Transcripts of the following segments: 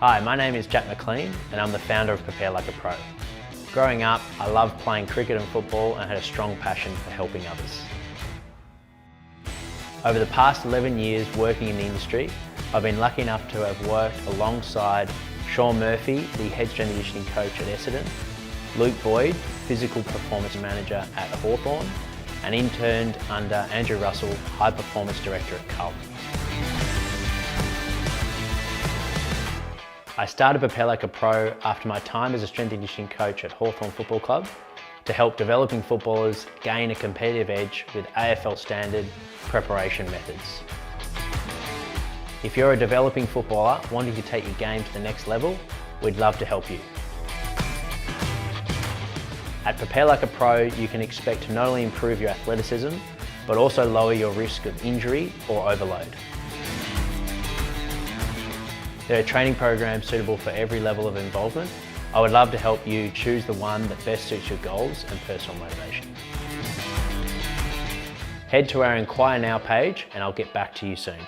Hi, my name is Jack McLean and I'm the founder of Prepare Like a Pro. Growing up, I loved playing cricket and football and had a strong passion for helping others. Over the past 11 years working in the industry, I've been lucky enough to have worked alongside Sean Murphy, the head strength and conditioning coach at Essendon, Luke Boyd, physical performance manager at Hawthorn, and interned under Andrew Russell, high performance director at Carlton. I started Prepare Like a Pro after my time as a strength and conditioning coach at Hawthorn Football Club to help developing footballers gain a competitive edge with AFL standard preparation methods. If you're a developing footballer wanting to take your game to the next level, we'd love to help you. At Prepare Like a Pro, you can expect to not only improve your athleticism, but also lower your risk of injury or overload. There are training programs suitable for every level of involvement. I would love to help you choose the one that best suits your goals and personal motivation. Head to our Inquire Now page and I'll get back to you soon.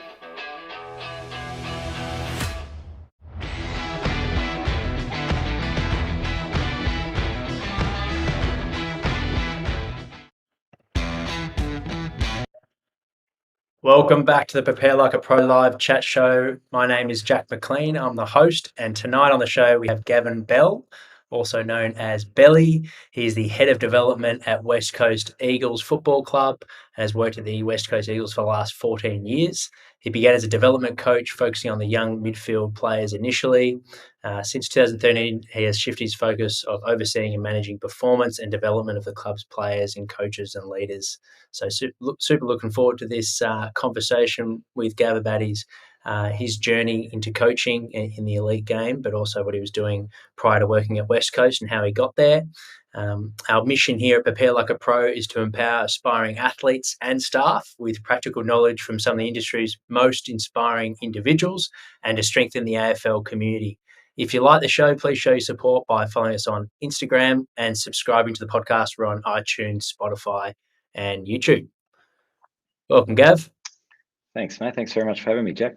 Welcome back to the Prepare Like a Pro live chat show. My name is Jack McLean. I'm the host, and tonight on the show we have Gavin Bell, also known as Belly. He's the head of development at West Coast Eagles Football Club and has worked at the West Coast Eagles for the last 14 years. He began as a development coach, focusing on the young midfield players initially. Since 2013, he has shifted his focus of overseeing and managing performance and development of the club's players and coaches and leaders. So super looking forward to this conversation with Gav about his journey into coaching in the elite game, but also what he was doing prior to working at West Coast and how he got there. Our mission here at Prepare Like a Pro is to empower aspiring athletes and staff with practical knowledge from some of the industry's most inspiring individuals and to strengthen the AFL community. If you like the show, please show your support by following us on Instagram and subscribing to the podcast. We're on iTunes, Spotify, and YouTube. Welcome, Gav. Thanks, mate. Thanks very much for having me, Jack.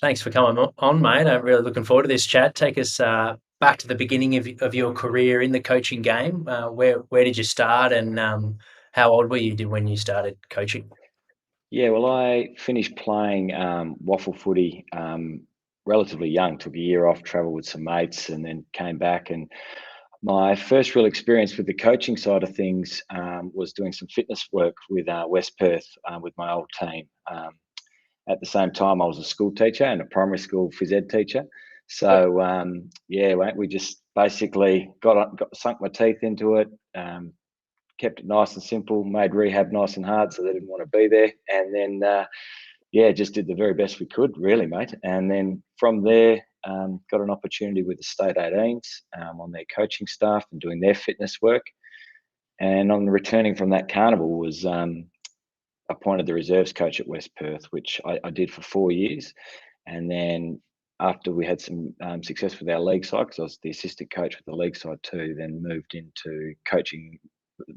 Thanks for coming on, mate. I'm really looking forward to this chat. Take us back to the beginning of your career in the coaching game. Where did you start, and how old were you when you started coaching? Yeah, well, I finished playing waffle footy relatively young. Took a year off, travelled with some mates, and then came back. And my first real experience with the coaching side of things was doing some fitness work with West Perth with my old team. At the same time, I was a school teacher and a primary school phys ed teacher. So we just basically sunk my teeth into it, kept it nice and simple, made rehab nice and hard, so they didn't want to be there, and then just did the very best we could, really, mate. And then from there, got an opportunity with the State 18s on their coaching staff and doing their fitness work. And on returning from that carnival was appointed the reserves coach at West Perth, which I did for 4 years. And then after we had some success with our league side, because I was the assistant coach with the league side too, then moved into coaching,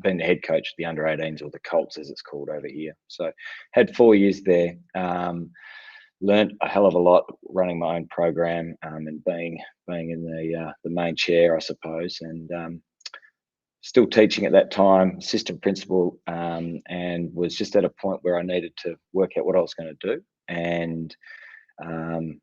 being the head coach of the under 18s, or the Colts as it's called over here. So had 4 years there, learned a hell of a lot running my own program and being in the main chair, I suppose, and still teaching at that time, assistant principal, and was just at a point where I needed to work out what I was going to do, and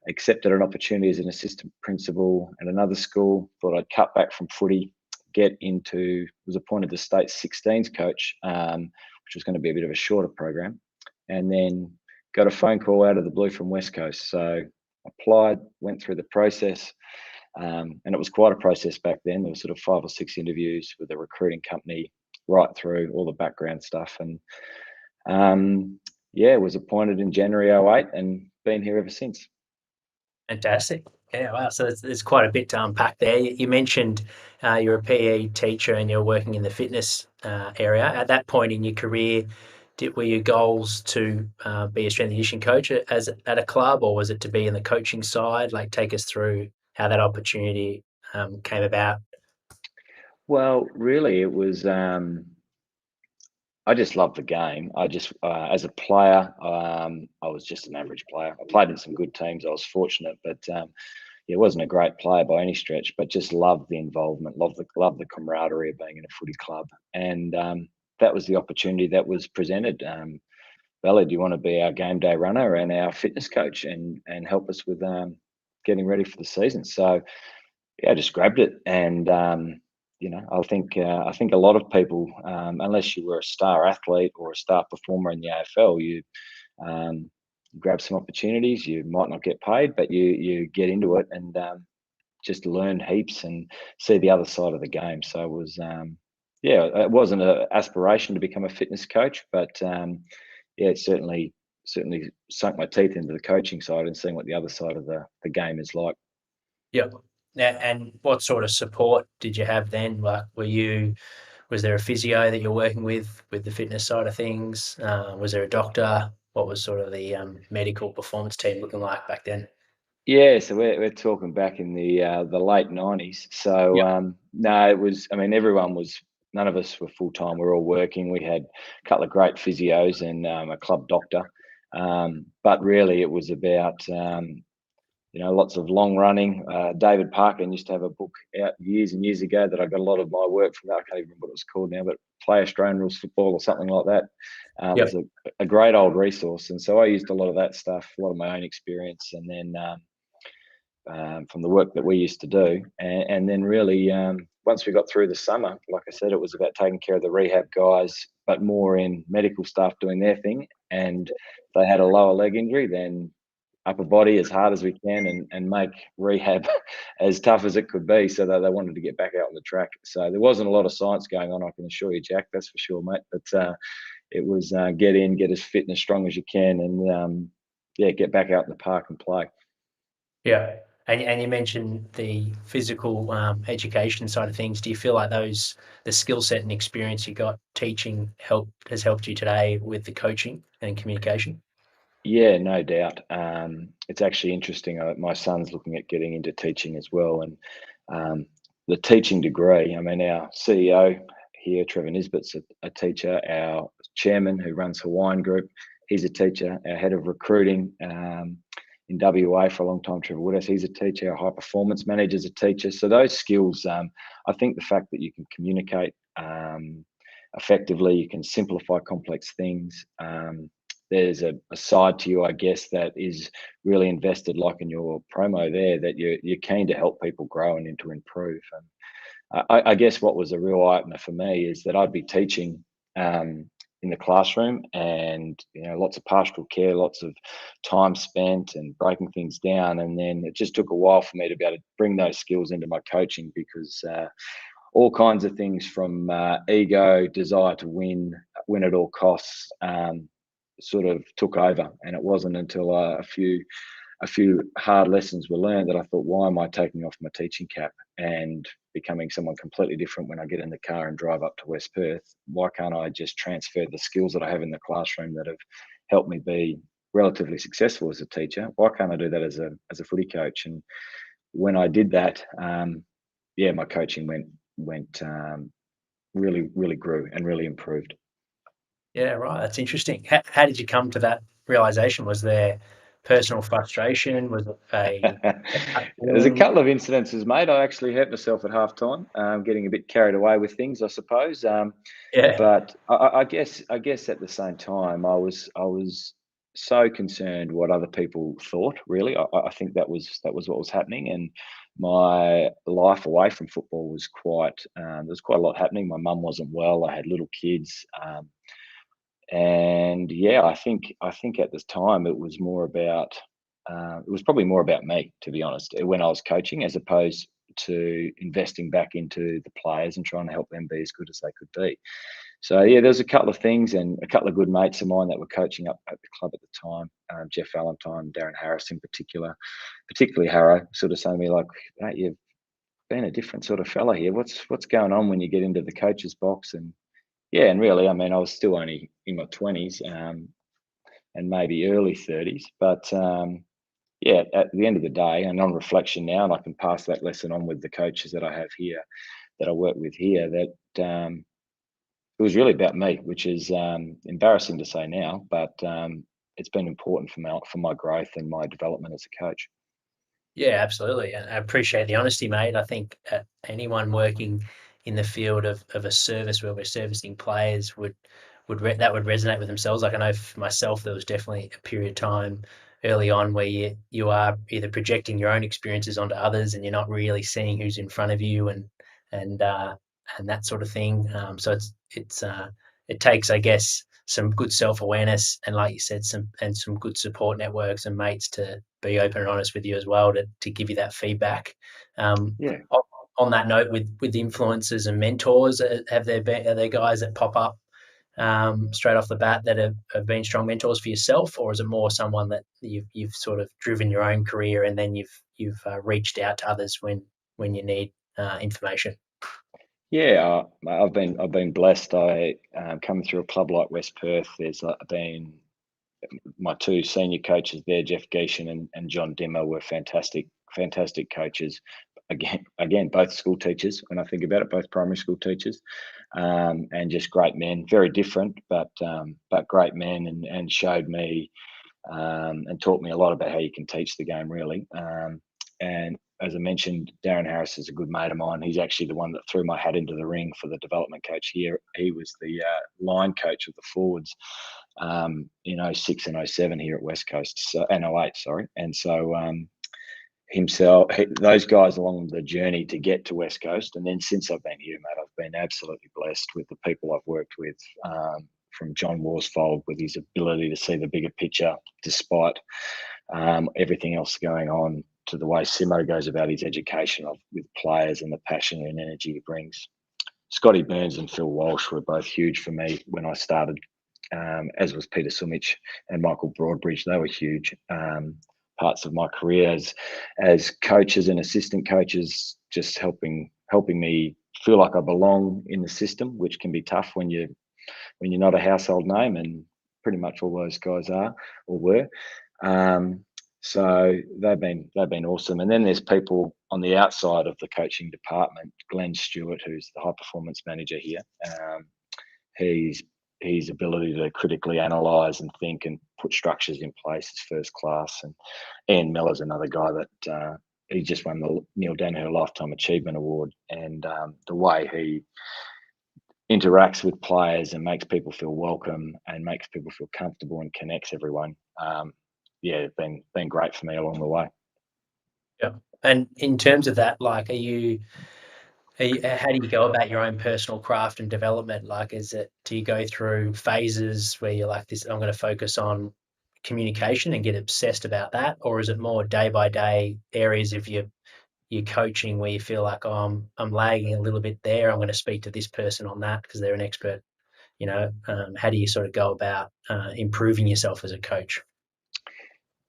accepted an opportunity as an assistant principal at another school. Thought I'd cut back from footy, was appointed the state 16s coach, which was going to be a bit of a shorter program, and then got a phone call out of the blue from West Coast. So applied, went through the process. And it was quite a process back then. There were sort of 5 or 6 interviews with the recruiting company, right through all the background stuff. And was appointed in January 2008 and been here ever since. Fantastic. Yeah, wow. So there's quite a bit to unpack there. You mentioned you're a PE teacher and you're working in the fitness area. At that point in your career, were your goals to be a strength and conditioning coach at a club, or was it to be in the coaching side? Like, take us through how that opportunity came about. Well, really, it was I just love the game. I just, as a player, I was just an average player. I played in some good teams. I was fortunate, but yeah, wasn't a great player by any stretch. But just loved the involvement, loved the camaraderie of being in a footy club, and that was the opportunity that was presented. Bella, do you want to be our game day runner and our fitness coach, and help us with getting ready for the season? So yeah, I just grabbed it, and I think a lot of people, unless you were a star athlete or a star performer in the AFL, you um, grab some opportunities. You might not get paid, but you get into it and just learn heaps and see the other side of the game. So it was, yeah, it wasn't an aspiration to become a fitness coach, but yeah, it certainly sunk my teeth into the coaching side and seeing what the other side of the game is like. Yep. And what sort of support did you have then? Like, was there a physio that you're working with the fitness side of things? Was there a doctor? What was sort of the medical performance team looking like back then? Yeah, so we're talking back in the late '90s. So Yep. no, it was. I mean, everyone was. None of us were full time. We were all working. We had a couple of great physios and a club doctor. But really, it was about lots of long running. David Parkin used to have a book out years and years ago that I got a lot of my work from. I can't even remember what it was called now, but Play Australian Rules Football or something like that. Was Yep. a great old resource, and so I used a lot of that stuff, a lot of my own experience, and then from the work that we used to do. And then really, once we got through the summer, like I said, it was about taking care of the rehab guys, but more in medical staff doing their thing. And if they had a lower leg injury, then upper body as hard as we can and make rehab as tough as it could be so that they wanted to get back out on the track. So there wasn't a lot of science going on, I can assure you, Jack, that's for sure, mate. But it was get in, get as fit and as strong as you can, and yeah, get back out in the park and play. Yeah. And you mentioned the physical education side of things. Do you feel like the skill set and experience you got teaching has helped you today with the coaching and communication? Yeah, no doubt. It's actually interesting. My son's looking at getting into teaching as well, and the teaching degree. I mean, our CEO here, Trevor Nisbet's a teacher. Our chairman, who runs Hawaiian Group, he's a teacher. Our head of recruiting in WA for a long time, Trevor Woodhouse, he's a teacher. Our high performance manager's a teacher. So those skills, I think the fact that you can communicate effectively, you can simplify complex things. There's a side to you, I guess, that is really invested, like in your promo there, that you're keen to help people grow and to improve. And I guess what was a real eye opener for me is that I'd be teaching in the classroom, and lots of pastoral care, lots of time spent and breaking things down, and then it just took a while for me to be able to bring those skills into my coaching because. All kinds of things from ego, desire to win at all costs, sort of took over. And it wasn't until a few hard lessons were learned that I thought, why am I taking off my teaching cap and becoming someone completely different when I get in the car and drive up to West Perth? Why can't I just transfer the skills that I have in the classroom that have helped me be relatively successful as a teacher? Why can't I do that as a footy coach? And when I did that, yeah, my coaching went really, really grew and really improved. Yeah, right. That's interesting. How did you come to that realization? Was there personal frustration? Was it a gut There's a feeling? couple of incidences, mate. I actually hurt myself at halftime, getting a bit carried away with things, I suppose. Yeah. But I guess at the same time, I was so concerned what other people thought. Really, I think that was what was happening, and my life away from football was quite. There was quite a lot happening. My mum wasn't well. I had little kids. And yeah, I think at this time it was probably more about me, to be honest, when I was coaching, as opposed to investing back into the players and trying to help them be as good as they could be. So yeah, there's a couple of things, and a couple of good mates of mine that were coaching up at the club at the time, Jeff Valentine, Darren Harris in particular, particularly Harrow, sort of saying to me like, "Mate, you've been a different sort of fella here. What's going on when you get into the coach's box?" And yeah, and really, I mean, I was still only in my 20s, and maybe early 30s. But yeah, at the end of the day, and on reflection now, and I can pass that lesson on with the coaches that I have here, that I work with here, that it was really about me, which is embarrassing to say now, but it's been important for my growth and my development as a coach. Yeah, absolutely. And I appreciate the honesty, mate. I think anyone working in the field of a service where we're servicing players that would resonate with themselves. Like I know for myself, there was definitely a period of time early on where you are either projecting your own experiences onto others and you're not really seeing who's in front of you and uh, and that sort of thing. So it takes, I guess, some good self-awareness and, like you said, some good support networks and mates to be open and honest with you as well to give you that feedback. Yeah. On that note, with influencers and mentors, are there guys that pop up straight off the bat that have been strong mentors for yourself, or is it more someone that you've sort of driven your own career and then you've reached out to others when you need information? Yeah, I've been blessed. I coming through a club like West Perth. There's been my two senior coaches there, Jeff Geishan and John Dimmer, were fantastic coaches. Again, both school teachers. When I think about it, both primary school teachers, and just great men. Very different, but great men, and showed me and taught me a lot about how you can teach the game, really. And as I mentioned, Darren Harris is a good mate of mine. He's actually the one that threw my hat into the ring for the development coach here. He was the line coach of the forwards in '06 and '07 here at West Coast, and '08, sorry. And so those guys along the journey to get to West Coast, and then since I've been here, mate, I've been absolutely blessed with the people I've worked with. From John Worsfold, with his ability to see the bigger picture despite everything else going on, to the way Simo goes about his education with players and the passion and energy he brings. Scotty Burns and Phil Walsh were both huge for me when I started, as was Peter Sumich and Michael Broadbridge. They were huge parts of my career as coaches and assistant coaches, just helping me feel like I belong in the system, which can be tough when you're not a household name, and pretty much all those guys are or were. So they've been awesome. And then there's people on the outside of the coaching department. Glenn Stewart, who's the high performance manager here. He's his ability to critically analyse and think and put structures in place is first class. And Ian Miller's another guy that he just won the Neil Danaher Lifetime Achievement Award, and the way he interacts with players and makes people feel welcome and makes people feel comfortable and connects everyone. Yeah, been great for me along the way. Yeah. And in terms of that, like, how do you go about your own personal craft and development? Like, do you go through phases where you're like this, I'm going to focus on communication and get obsessed about that? Or is it more day by day areas of your coaching where you feel like, oh, I'm lagging a little bit there. I'm going to speak to this person on that because they're an expert. How do you sort of go about improving yourself as a coach?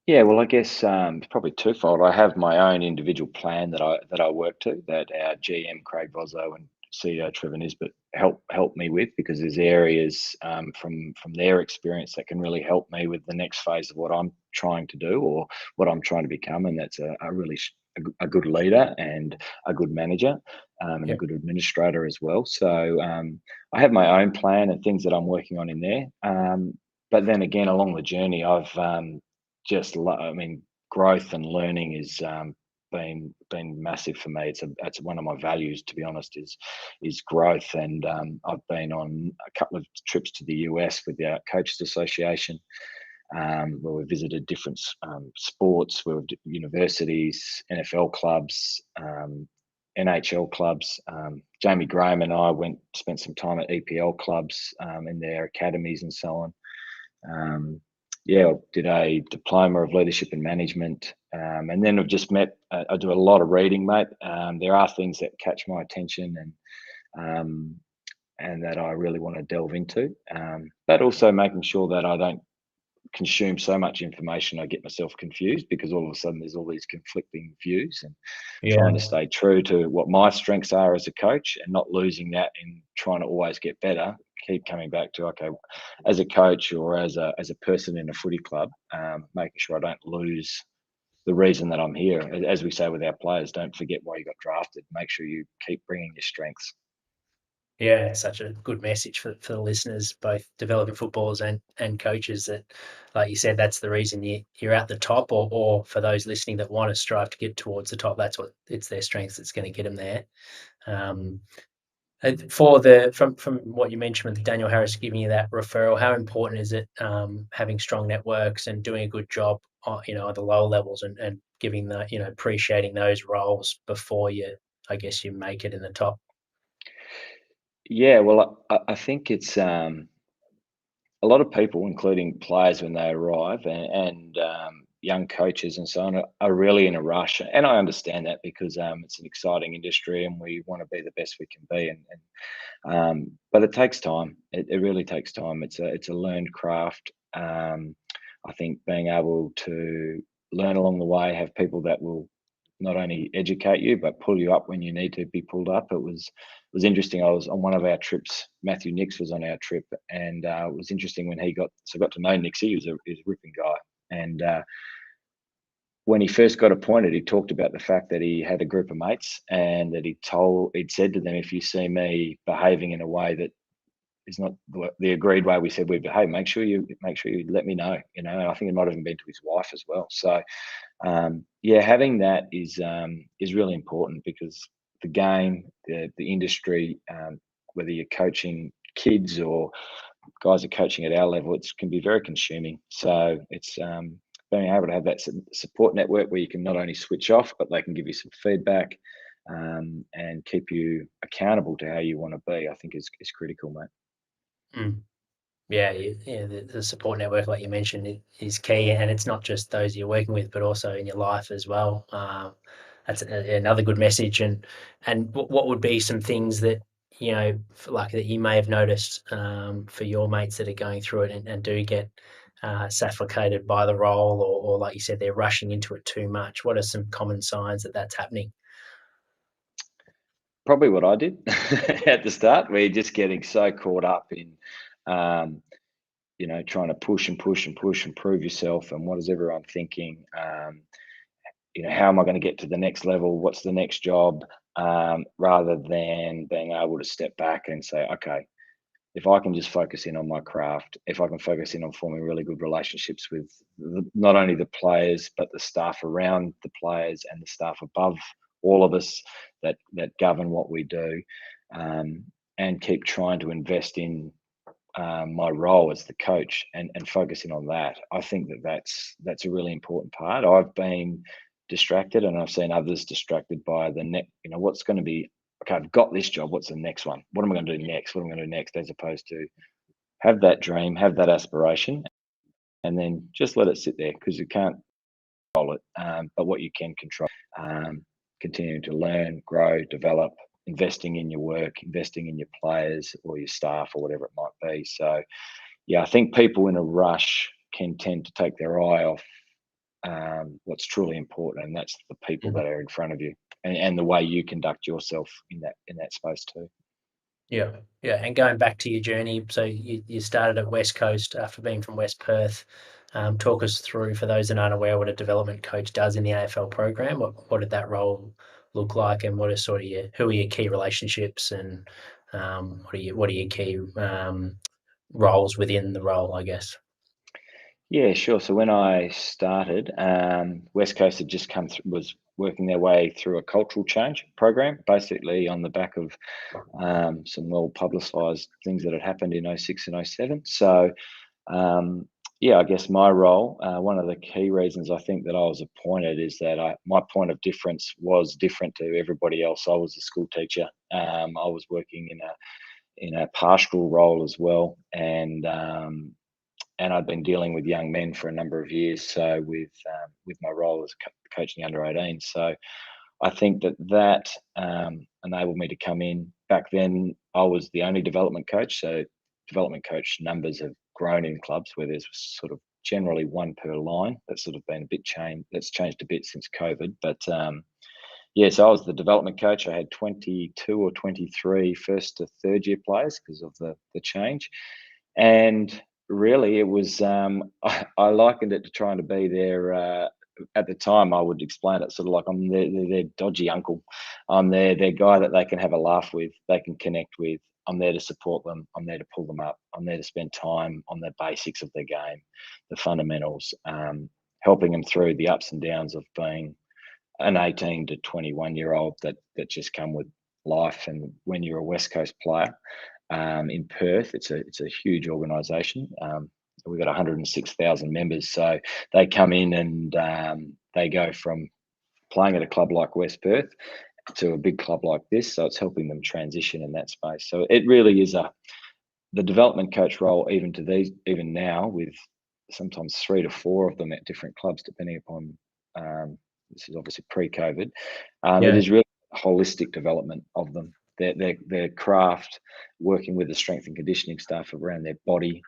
Yeah, well, I guess it's probably twofold. I have my own individual plan that I work to, that our GM Craig Vozzo and CEO Trevor Nisbet help me with, because there's areas from their experience that can really help me with the next phase of what I'm trying to do or what I'm trying to become, and that's a good leader and a good manager, and a Yeah. good administrator as well. So I have my own plan and things that I'm working on in there. But then again, along the journey, I've I mean, growth and learning is been massive for me. It's one of my values, to be honest, is growth. And I've been on a couple of trips to the US with the Coaches Association, where we visited different sports, universities, NFL clubs, NHL clubs. Jamie Graham and I spent some time at EPL clubs in their academies and so on. Yeah, I did a diploma of leadership and management, and then I've just met. I do a lot of reading, mate. There are things that catch my attention and that I really want to delve into, but also making sure that I don't consume so much information I get myself confused, because all of a sudden there's all these conflicting views, and Yeah. trying to stay true to what my strengths are as a coach and not losing that in trying to always get better. Keep coming back to, okay, as a coach or as a person in a footy club, making sure I don't lose the reason that I'm here. As we say with our players, don't forget why you got drafted. Make sure you keep bringing your strengths. Yeah, it's such a good message for the listeners, both developing footballers and coaches, that, like you said, that's the reason you're at the top, or for those listening that want to strive to get towards the top, that's what it's their strengths that's going to get them there. Um, and from what you mentioned with Daniel Harris giving you that referral, how important is it having strong networks and doing a good job, at the lower levels, and giving appreciating those roles before I guess you make it in the top. Yeah, well, I think it's a lot of people, including players when they arrive, and young coaches and so on, are really in a rush. And I understand that because it's an exciting industry and we want to be the best we can be. But it takes time. It really takes time. It's a learned craft. I think being able to learn along the way, have people that will not only educate you but pull you up when you need to be pulled up. It was interesting. I was on one of our trips. Matthew Nix was on our trip, and it was interesting when got to know Nixie. He was a ripping guy, and when he first got appointed, he talked about the fact that he had a group of mates, and that he'd said to them, "If you see me behaving in a way that is not the agreed way we said we behave, make sure you let me know." And I think it might have even been to his wife as well. So yeah, having that is really important because the game, the industry, whether you're coaching kids or guys are coaching at our level, it can be very consuming. So it's being able to have that support network where you can not only switch off, but they can give you some feedback, and keep you accountable to how you want to be. I think is critical, mate. Mm. Yeah, the support network, like you mentioned, is key, and it's not just those you're working with, but also in your life as well. That's another good message. And what would be some things that like that you may have noticed for your mates that are going through it and do get suffocated by the role, or like you said, they're rushing into it too much? What are some common signs that that's happening? Probably what I did at the start, where you're just getting so caught up in, um, trying to push and push and push and prove yourself, and what is everyone thinking? How am I going to get to the next level? What's the next job? Rather than being able to step back and say, okay, if I can just focus in on my craft, if I can focus in on forming really good relationships with not only the players, but the staff around the players and the staff above all of us that govern what we do, um, and keep trying to invest in my role as the coach, and focusing on that. I think that's a really important part. I've been distracted, and I've seen others distracted by the net. What's going to be okay? I've got this job. What's the next one? What am I going to do next? What am I going to do next? As opposed to have that dream, have that aspiration, and then just let it sit there because you can't control it. But what you can control, um, continuing to learn, grow, develop, investing in your work, investing in your players or your staff or whatever it might be. So yeah, I think people in a rush can tend to take their eye off what's truly important, and that's the people that are in front of you, and the way you conduct yourself in that space too. Yeah, yeah, and going back to your journey, so you started at West Coast after being from West Perth. Talk us through, for those that aren't aware, what a development coach does in the AFL program. What did that role look like, and what are sort of who are your key relationships, and what are your key roles within the role, I guess? Yeah, sure. So when I started, West Coast had just was working their way through a cultural change program, basically on the back of some well publicised things that had happened in '06 and '07. So Um, yeah, I guess my role, one of the key reasons I think that I was appointed is that my point of difference was different to everybody else. I was a school teacher. I was working in a pastoral role as well, and I'd been dealing with young men for a number of years. So with my role as coaching under 18, so I think that enabled me to come in. Back then, I was the only development coach. So development coach numbers have grown in clubs where there's sort of generally one per line. That's sort of been a bit changed. That's changed a bit since COVID. But yeah, so I was the development coach. I had 22 or 23 first to third year players because of the change. And really, it was I likened it to trying to be their. At the time, I would explain it sort of like I'm their dodgy uncle. I'm their guy that they can have a laugh with, they can connect with, I'm there to support them. I'm there to pull them up. I'm there to spend time on the basics of their game, the fundamentals, helping them through the ups and downs of being an 18 to 21-year-old that just come with life. And when you're a West Coast player in Perth, it's a huge organisation. We've got 106,000 members, so they come in and they go from playing at a club like West Perth to a big club like this. So it's helping them transition in that space. So it really is the development coach role, even now, with sometimes 3 to 4 of them at different clubs, depending upon. This is obviously pre-COVID. It Yeah. is really holistic development of them. Their craft, working with the strength and conditioning staff around their body,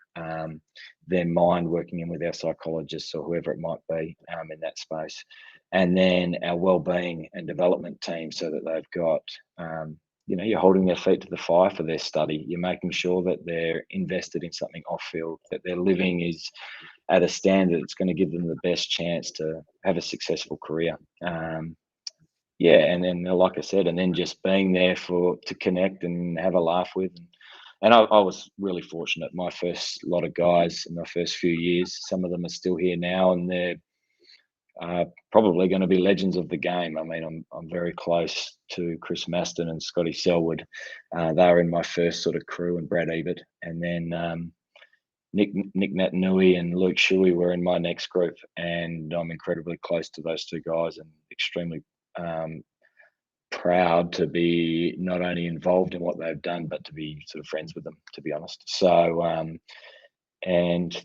their mind, working in with our psychologists or whoever it might be in that space, and then our well-being and development team, so that they've got you're holding their feet to the fire for their study. You're making sure that they're invested in something off field, that their living is at a standard that's going to give them the best chance to have a successful career. And then, like I said, and then just being there to connect and have a laugh with. And I was really fortunate. My first lot of guys in my first few years, some of them are still here now, and they're probably going to be legends of the game. I mean, I'm very close to Chris Maston and Scotty Selwood. They were in my first sort of crew, and Brad Ebert, and then Nick Natanui and Luke Shuey were in my next group, and I'm incredibly close to those two guys and extremely proud to be not only involved in what they've done, but to be sort of friends with them, to be honest. So, and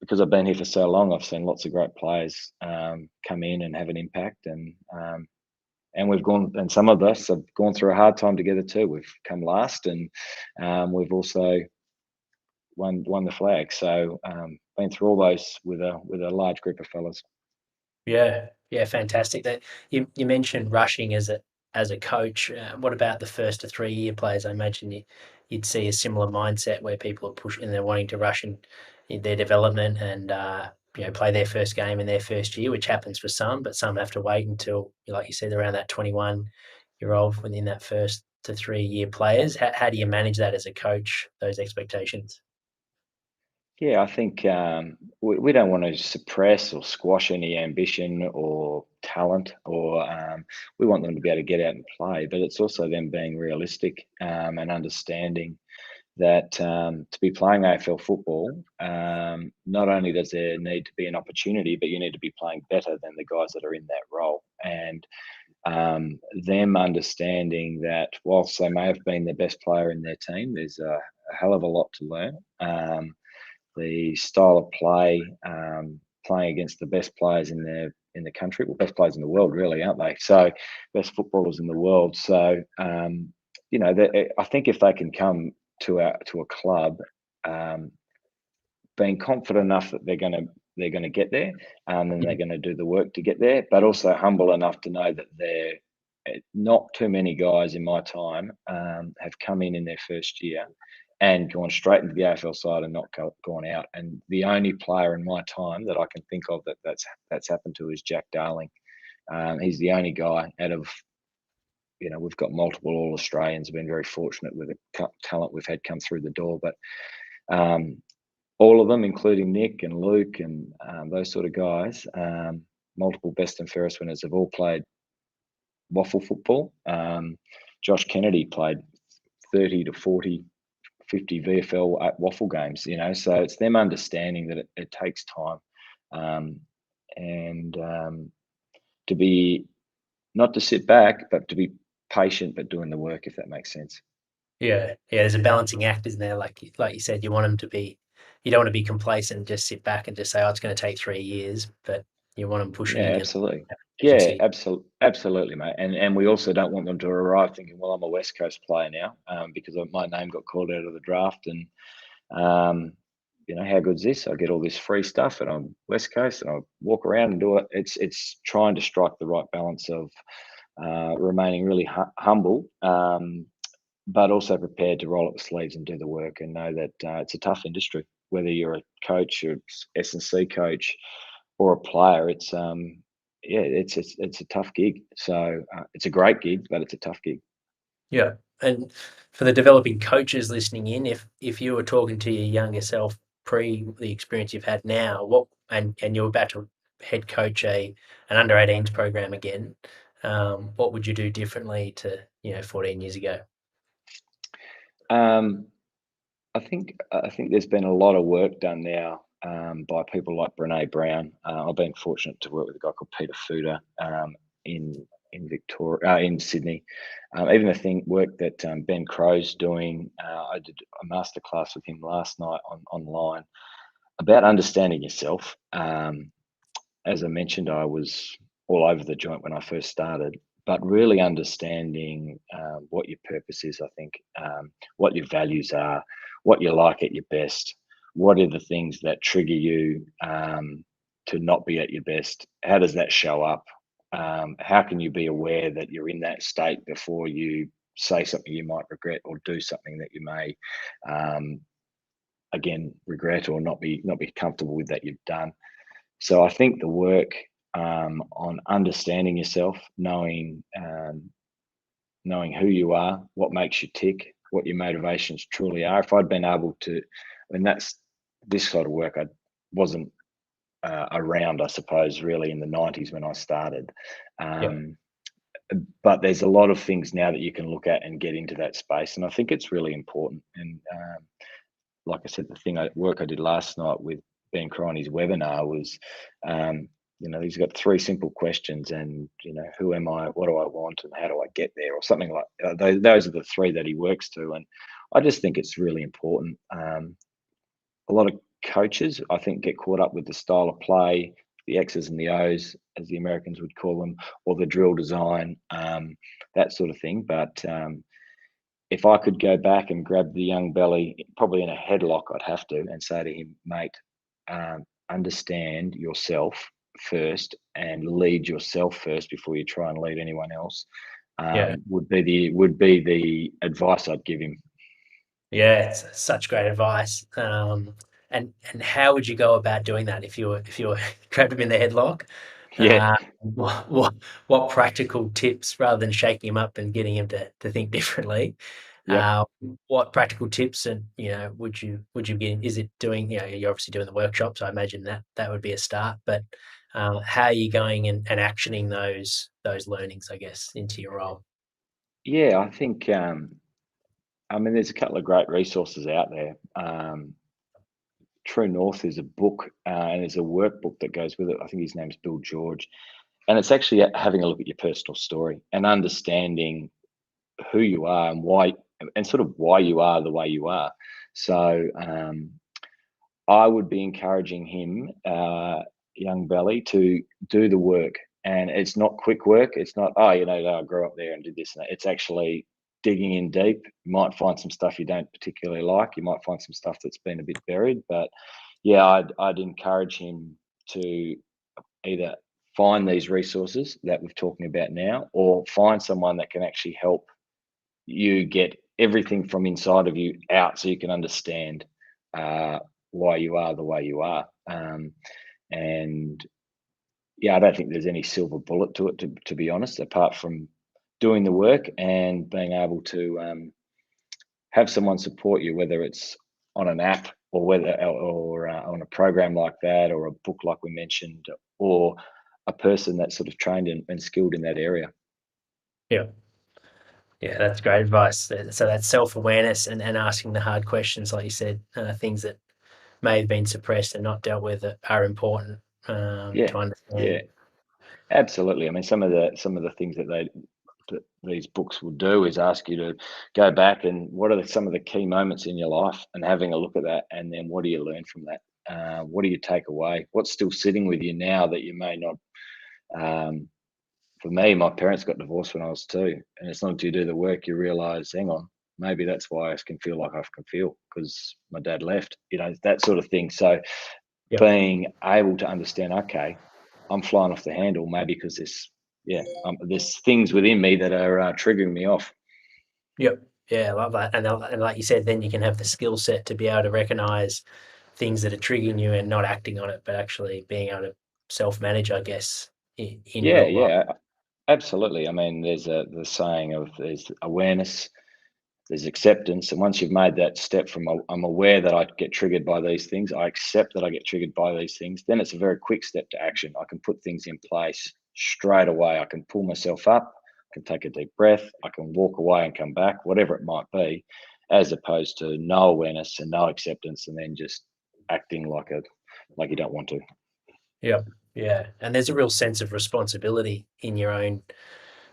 because I've been here for so long, I've seen lots of great players come in and have an impact, and some of us have gone through a hard time together too. We've come last, and we've also won the flag. So been through all those with a large group of fellas. Yeah, fantastic. That you mentioned rushing as a coach. What about the 1 to 3 year players? I imagine you'd see a similar mindset where people are pushing and they're wanting to rush in their development and play their first game in their first year, which happens for some, but some have to wait until, like you said, around that 21-year-old within that 1 to 3 year players. How do you manage that as a coach? Those expectations. Yeah, I think we don't want to suppress or squash any ambition or talent, or we want them to be able to get out and play. But it's also them being realistic and understanding that to be playing AFL football, not only does there need to be an opportunity, but you need to be playing better than the guys that are in that role. And them understanding that whilst they may have been the best player in their team, there's a hell of a lot to learn. The style of play, playing against the best players in the country, well, best players in the world, really, aren't they? So, best footballers in the world. So, I think if they can come to a club, being confident enough that they're going to get there, and they're going to do the work to get there, but also humble enough to know that not too many guys in my time have come in their first year and gone straight into the AFL side and not gone out. And the only player in my time that I can think of that's happened to is Jack Darling. He's the only guy out of, we've got multiple All Australians. Been very fortunate with the talent we've had come through the door, but all of them, including Nick and Luke and those sort of guys, multiple best and fairest winners, have all played waffle football. Josh Kennedy played 30 to 40 50 VFL at waffle games, so it's them understanding that it takes time, and to be, not to sit back, but to be patient, but doing the work, if that makes sense. Yeah. There's a balancing act, isn't there? Like you said, you want them to be. You don't want to be complacent and just sit back and just say, "Oh, it's going to take 3 years," but you want them pushing Yeah, and absolutely. Yeah, agency. absolutely, mate. And we also don't want them to arrive thinking, well, I'm a West Coast player now, because my name got called out of the draft, and how good's this? I get all this free stuff, and I'm West Coast, and I walk around and do it. It's trying to strike the right balance of remaining really humble, but also prepared to roll up the sleeves and do the work, and know that it's a tough industry. Whether you're a coach or S&C coach or a player, it's it's a tough gig. So it's a great gig, but it's a tough gig. Yeah. And for the developing coaches listening in, if you were talking to your younger self pre the experience you've had now, and you're about to head coach an under 18s program again, what would you do differently to 14 years ago? Um, I think there's been a lot of work done now by people like Brene Brown. I've been fortunate to work with a guy called Peter Fuder in Victoria, in Sydney. Even the work that Ben Crow's doing. I did a masterclass with him last night online about understanding yourself. As I mentioned, I was all over the joint when I first started, but really understanding what your purpose is, I think, what your values are, what you like at your best, what are the things that trigger you to not be at your best, how does that show up? How can you be aware that you're in that state before you say something you might regret or do something that you may um, again regret or not be comfortable with that you've done. So I think the work on understanding yourself, knowing who you are, what makes you tick, what your motivations truly are. If I'd been able to, and that's this sort of work, I wasn't around, I suppose, really in the '90s when I started. Yeah, Um, but there's a lot of things now that you can look at and get into that space, and I think it's really important. And like I said, work I did last night with Ben Crony's webinar was, he's got three simple questions, and who am I, what do I want, and how do I get there, or something like those are the three that he works to, and I just think it's really important. A lot of coaches, I think, get caught up with the style of play, the X's and the O's, as the Americans would call them, or the drill design, that sort of thing. But if I could go back and grab the young belly, probably in a headlock, I'd have to, and say to him, mate, understand yourself first and lead yourself first before you try and lead anyone else. yeah. Would be the advice I'd give him. Yeah, it's such great advice. And how would you go about doing that if you were trapped him in the headlock? Yeah, What practical tips, rather than shaking him up and getting him to think differently, yep. uh, what practical tips and would you get? Is it doing? You're obviously doing the workshops. I imagine that would be a start. But how are you going and actioning those learnings, I guess, into your role? Yeah, I think. I mean, there's a couple of great resources out there. True North is a book, and there's a workbook that goes with it. I think his name's Bill George, and it's actually having a look at your personal story and understanding who you are and why, and sort of why you are the way you are. So I would be encouraging him, young Belly, to do the work. And it's not quick work. It's not, I grew up there and did this and that. It's actually digging in deep. You might find some stuff you don't particularly like. You might find some stuff that's been a bit buried. But yeah, I'd encourage him to either find these resources that we're talking about now, or find someone that can actually help you get everything from inside of you out so you can understand uh, why you are the way you are. And yeah, I don't think there's any silver bullet to it, to be honest, apart from doing the work and being able to have someone support you, whether it's on an app or on a program like that, or a book like we mentioned, or a person that's sort of trained and skilled in that area. Yeah. Yeah, that's great advice. So that's self-awareness and asking the hard questions, like you said, things that may have been suppressed and not dealt with that are important Yeah, to yeah, understand. absolutely. I mean, some of the things that these books will do is ask you to go back and what are some of the key moments in your life, and having a look at that, and then what do you learn from that? What do you take away? What's still sitting with you now that you may not? Um, for me, my parents got divorced when I was 2, and it's not until you do the work you realise, hang on, maybe that's why I can feel like I can feel, because my dad left. That sort of thing. So Yep. being able to understand, okay, I'm flying off the handle, maybe because there's things within me that are triggering me off. Yep. Yeah, I love that. And like you said, then you can have the skill set to be able to recognize things that are triggering you and not acting on it, but actually being able to self-manage, I guess, in Yeah, your role. yeah, absolutely. I mean, there's the saying of there's awareness, there's acceptance. And once you've made that step from I'm aware that I get triggered by these things, I accept that I get triggered by these things, then it's a very quick step to action. I can put things in place straight away. I can pull myself up, I can take a deep breath, I can walk away and come back, whatever it might be, as opposed to no awareness and no acceptance and then just acting like you don't want to. Yeah, yeah. And there's a real sense of responsibility in your own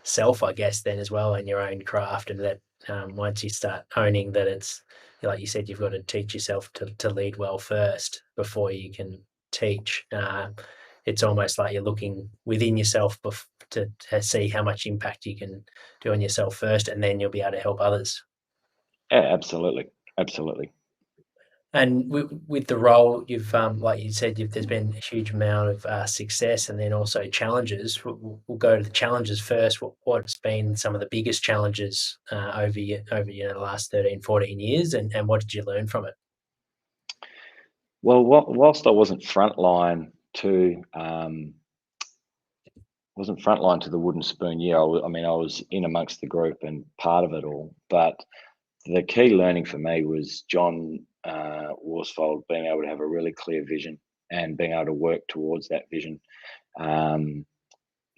self, I guess, then as well, in your own craft, and that once you start owning that, it's like you said, you've got to teach yourself to lead well first before you can teach. It's almost like you're looking within yourself to see how much impact you can do on yourself first, and then you'll be able to help others. Yeah, absolutely. And with the role, you've like you said, there's been a huge amount of success, and then also challenges. We'll go to the challenges first. What's been some of the biggest challenges over the last 13, 14 years, and what did you learn from it? Well, whilst I wasn't frontline to the wooden spoon, yeah, I mean, I was in amongst the group and part of it all. But the key learning for me was John Worsfold being able to have a really clear vision and being able to work towards that vision.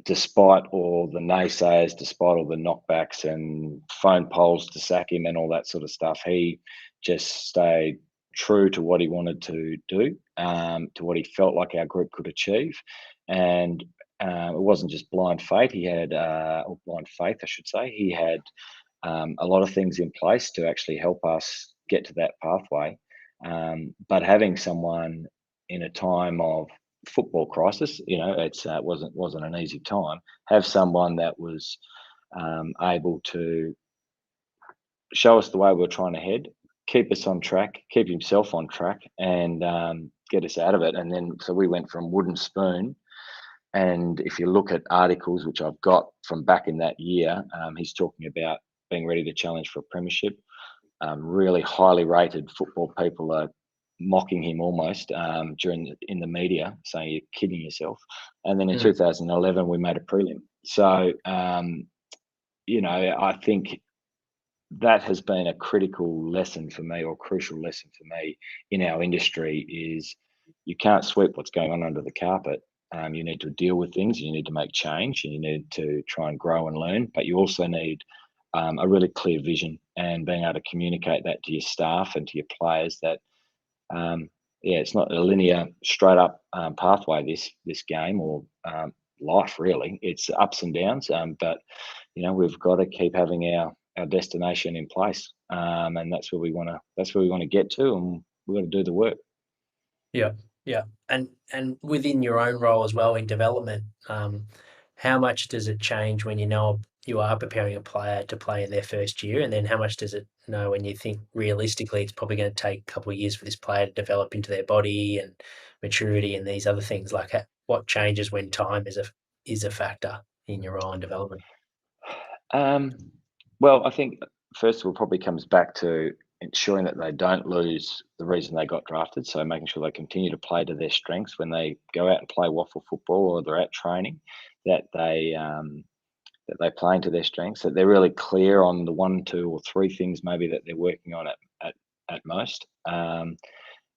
Despite all the naysayers, despite all the knockbacks and phone polls to sack him and all that sort of stuff, he just stayed true to what he wanted to do, to what he felt like our group could achieve. And it wasn't just blind faith. He had, or blind faith, I should say. He had a lot of things in place to actually help us get to that pathway. But having someone in a time of football crisis, it's wasn't an easy time. Have someone that was able to show us the way we're trying to head, keep us on track, keep himself on track, and get us out of it. And then so we went from wooden spoon. And if you look at articles which I've got from back in that year, he's talking about being ready to challenge for a premiership. Really highly rated football people are mocking him almost in the media, saying you're kidding yourself. And then in 2011, we made a prelim. So, I think that has been a critical lesson for me, or crucial lesson for me in our industry, is you can't sweep what's going on under the carpet. You need to deal with things, you need to make change, and you need to try and grow and learn, but you also need a really clear vision and being able to communicate that to your staff and to your players that it's not a linear straight up pathway, this game, or life really. It's ups and downs, but we've got to keep having our destination in place, and that's where we want to get to, and we've got to do the work. Yeah, yeah. And within your own role as well in development, how much does it change when you are preparing a player to play in their first year, and then how much does it know when you think realistically it's probably going to take a couple of years for this player to develop into their body and maturity and these other things? Like what changes when time is a factor in your role in development? Well, I think first of all, probably comes back to ensuring that they don't lose the reason they got drafted. So making sure they continue to play to their strengths when they go out and play waffle football or they're out training, that they play into their strengths, that they're really clear on the one, two, or three things maybe that they're working on at most.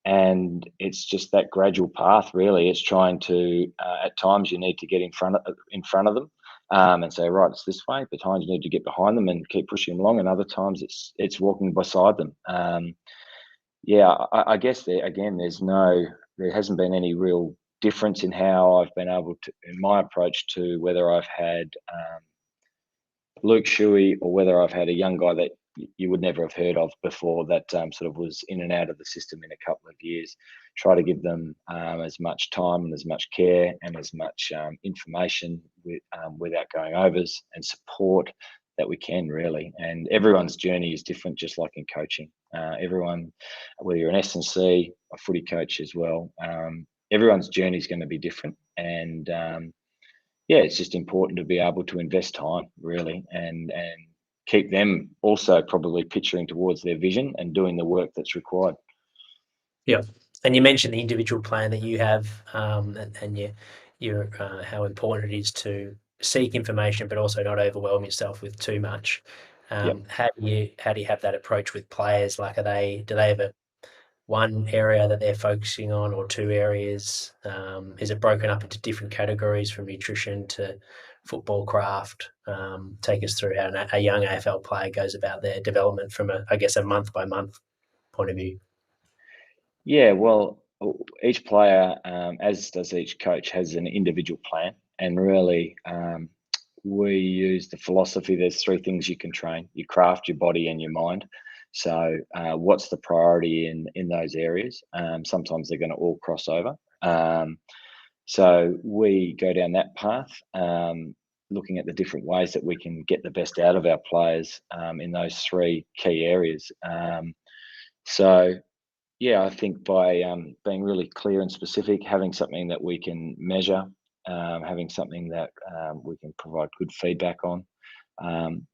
And it's just that gradual path, really. It's trying to at times you need to get in front of them and say, right, it's this way. At times you need to get behind them and keep pushing them along, and other times it's walking beside them. I guess there hasn't been any real difference in how I've been able to, in my approach to whether I've had Luke Shuey or whether I've had a young guy that you would never have heard of before that sort of was in and out of the system in a couple of years. Try to give them as much time and as much care and as much information without going overs, and support that we can, really. And everyone's journey is different, just like in coaching. Everyone, whether you're an S&C, a footy coach as well, everyone's journey is going to be different. And it's just important to be able to invest time, really, and keep them also probably picturing towards their vision and doing the work that's required. Yeah, and you mentioned the individual plan that you have, and your how important it is to seek information, but also not overwhelm yourself with too much. Yep. How do you have that approach with players? Like, do they have one area that they're focusing on, or two areas? Is it broken up into different categories from nutrition to football craft? Take us through how a young AFL player goes about their development from a month by month point of view. Yeah, well, each player, as does each coach, has an individual plan, and really, we use the philosophy. There's three things you can train: your craft, your body, and your mind. So, what's the priority in those areas? Sometimes they're going to all cross over. So we go down that path, looking at the different ways that we can get the best out of our players in those three key areas. So yeah, I think by being really clear and specific, having something that we can measure, having something that we can provide good feedback on. Um,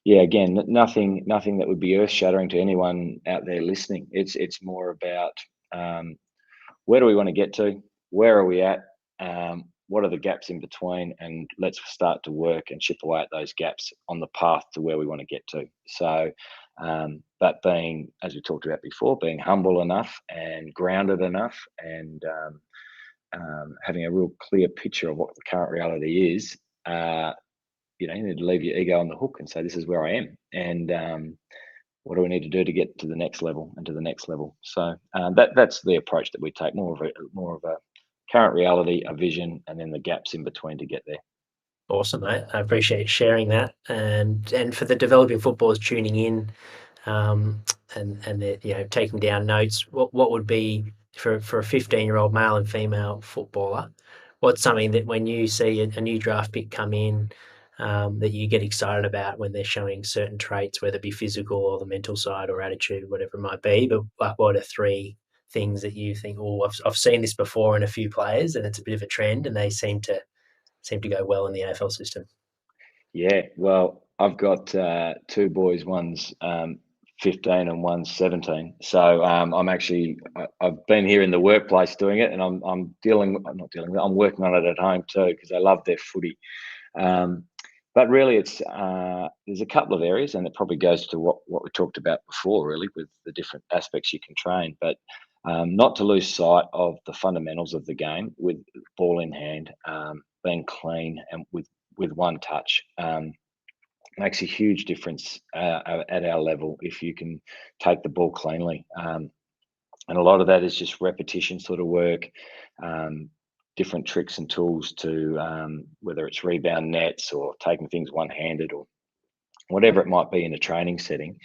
yeah, again, nothing that would be earth shattering to anyone out there listening. It's more about where do we want to get to, where are we at, what are the gaps in between, and let's start to work and chip away at those gaps on the path to where we want to get to. So, but being, as we talked about before, being humble enough and grounded enough, and having a real clear picture of what the current reality is. You need to leave your ego on the hook and say, "This is where I am," and what do we need to do to get to the next level and to the next level. So that's the approach that we take: more of a current reality, a vision, and then the gaps in between to get there. Awesome, mate. I appreciate you sharing that. And for the developing footballers tuning in, um, and they're, taking down notes, what would be for a 15-year-old male and female footballer, what's something that when you see a new draft pick come in, that you get excited about when they're showing certain traits, whether it be physical or the mental side or attitude, whatever it might be, but like, what are three things that you think, oh, I've seen this before in a few players and it's a bit of a trend and they seem to go well in the AFL system? Yeah, well, I've got two boys. One's 15 and one's 17. So I've been here in the workplace doing it, and I'm not dealing with it, I'm working on it at home too because I love their footy. Um, but really, it's there's a couple of areas, and it probably goes to what we talked about before, really, with the different aspects you can train. But not to lose sight of the fundamentals of the game with ball in hand, being clean, and with one touch. Makes a huge difference at our level if you can take the ball cleanly. And a lot of that is just repetition sort of work, um, different tricks and tools to whether it's rebound nets or taking things one handed or whatever it might be in a training setting,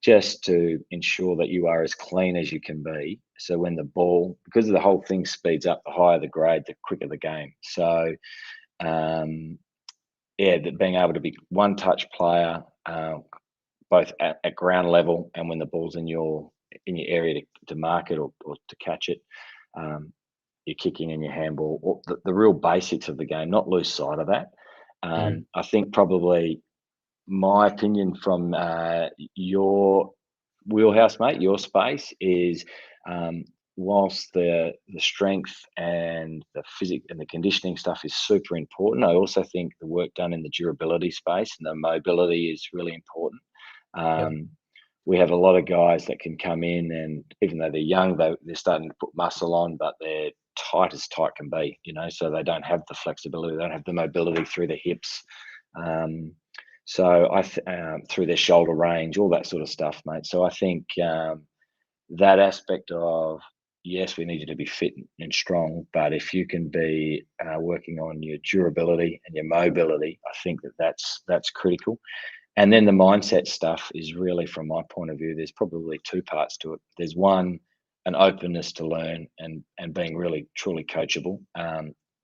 just to ensure that you are as clean as you can be. So when the ball, because the whole thing speeds up, the higher the grade, the quicker the game. So, um, yeah, that being able to be one touch player, both at ground level and when the ball's in your area to mark it or to catch it, um, your kicking and your handball, or the real basics of the game, not lose sight of that. Mm, I think probably my opinion from your wheelhouse, mate, your space is, um, whilst the strength and the physic and the conditioning stuff is super important, I also think the work done in the durability space and the mobility is really important. yep. Um, we have a lot of guys that can come in, and even though they're young, they're starting to put muscle on, but they're tight as tight can be, so they don't have the flexibility, they don't have the mobility through the hips. Um, so through their shoulder range, all that sort of stuff, mate. So I think that aspect of, yes, we need you to be fit and strong, but if you can be working on your durability and your mobility, I think that's critical. And then the mindset stuff is really, from my point of view, there's probably two parts to it. There's one, an openness to learn and being really truly coachable.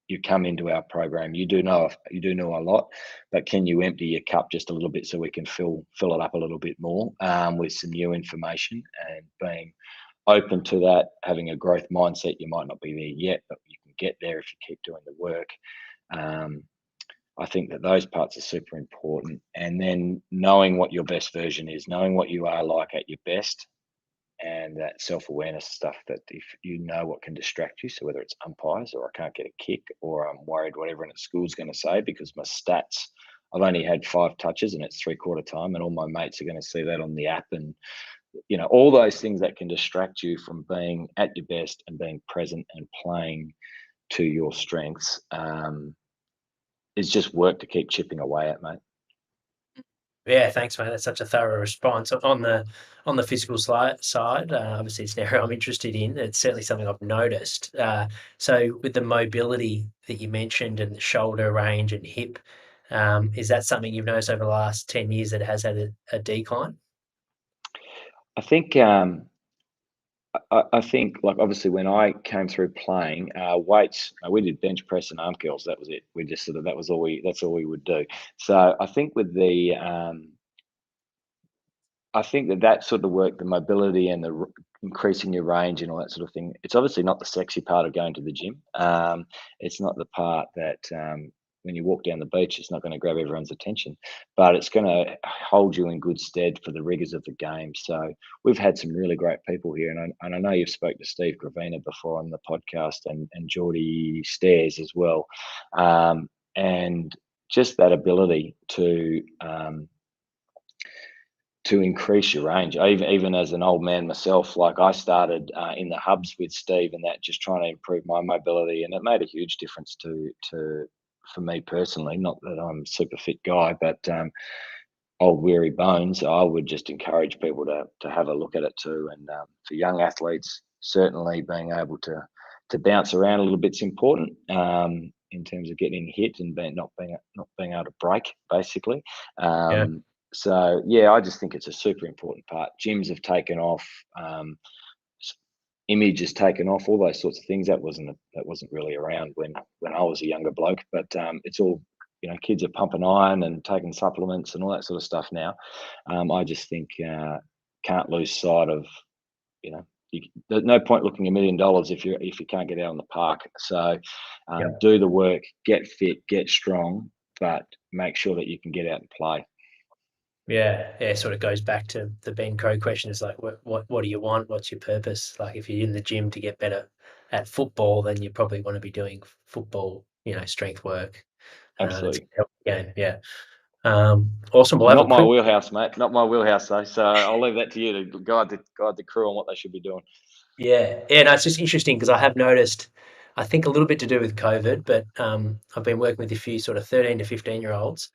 You come into our program, you do know a lot, but can you empty your cup just a little bit so we can fill it up a little bit more with some new information, and being open to that, having a growth mindset. You might not be there yet, but you can get there if you keep doing the work. Um, I think that those parts are super important. And then knowing what your best version is, knowing what you are like at your best, and that self-awareness stuff, that if you know what can distract you, so whether it's umpires or I can't get a kick or I'm worried what everyone at school's going to say because my stats I've only had 5 touches and it's 3/4 time, and all my mates are going to see that on the app. And all those things that can distract you from being at your best and being present and playing to your strengths, is just work to keep chipping away at, mate. Yeah, thanks, mate. That's such a thorough response. On the physical side, obviously it's an area I'm interested in. It's certainly something I've noticed. So with the mobility that you mentioned and the shoulder range and hip, is that something you've noticed over the last 10 years that has had a decline? I think I think, like, obviously when I came through playing, weights, we did bench press and arm curls. That was it. We just sort of, that's all we would do. So I think with the I think that sort of work, the mobility and the increasing your range and all that sort of thing, it's obviously not the sexy part of going to the gym. It's not the part that, when you walk down the beach, it's not going to grab everyone's attention, but it's going to hold you in good stead for the rigors of the game. So we've had some really great people here, and I know you've spoke to Steve Gravina before on the podcast, and Geordie Stairs as well, and just that ability to increase your range. Even as an old man myself, like, I started in the hubs with Steve, and that, just trying to improve my mobility, and it made a huge difference for me personally. Not that I'm a super fit guy, but old weary bones. I would just encourage people to have a look at it too. And for young athletes, certainly being able to bounce around a little bit's important, in terms of getting hit and not being able to break, basically. Yeah. So yeah, I just think it's a super important part. Gyms have taken off, image has taken off, all those sorts of things. That wasn't really around when I was a younger bloke. But it's all, kids are pumping iron and taking supplements and all that sort of stuff now. I just think, can't lose sight of, there's no point looking $1 million if you can't get out on the park. So do the work, get fit, get strong, but make sure that you can get out and play. Yeah, it sort of goes back to the Ben Crow question. Is like, what do you want? What's your purpose? Like, if you're in the gym to get better at football, then you probably want to be doing football, strength work. That's Absolutely. gonna help the game. Yeah. Awesome. We'll have a Not my quick. wheelhouse, mate. Not my wheelhouse, though. So I'll leave that to you to guide the crew on what they should be doing. Yeah, no, it's just interesting because I have noticed, I think a little bit to do with COVID, but I've been working with a few sort of 13 to 15-year-olds,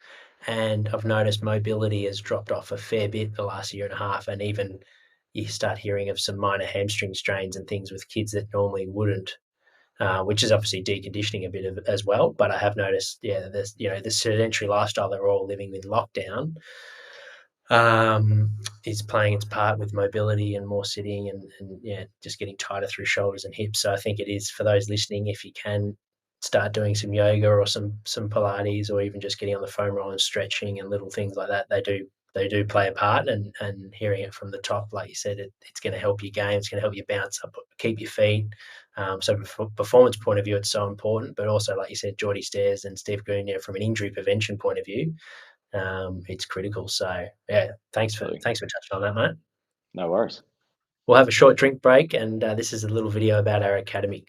and I've noticed mobility has dropped off a fair bit the last year and a half, and even you start hearing of some minor hamstring strains and things with kids that normally wouldn't, which is obviously deconditioning a bit as well. But I have noticed, yeah, there's the sedentary lifestyle that we're all living in lockdown, is playing its part with mobility and more sitting and yeah, just getting tighter through shoulders and hips. So I think it is, for those listening, if you can start doing some yoga or some Pilates, or even just getting on the foam roller and stretching and little things like that, they do play a part. And hearing it from the top, like you said, it's going to help your game. It's going to help you bounce up, keep your feet. So from a performance point of view, it's so important. But also, like you said, Geordie Stairs and Steve Green, from an injury prevention point of view, it's critical. So yeah, thanks for touching on that, mate. No worries. We'll have a short drink break, and this is a little video about our academy.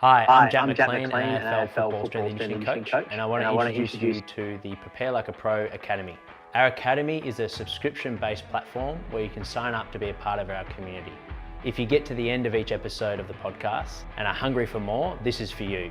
Hi, I'm Jack McLean, an AFL football strength and conditioning coach, and I want to introduce you to the Prepare Like a Pro Academy. Our academy is a subscription-based platform where you can sign up to be a part of our community. If you get to the end of each episode of the podcast and are hungry for more, this is for you.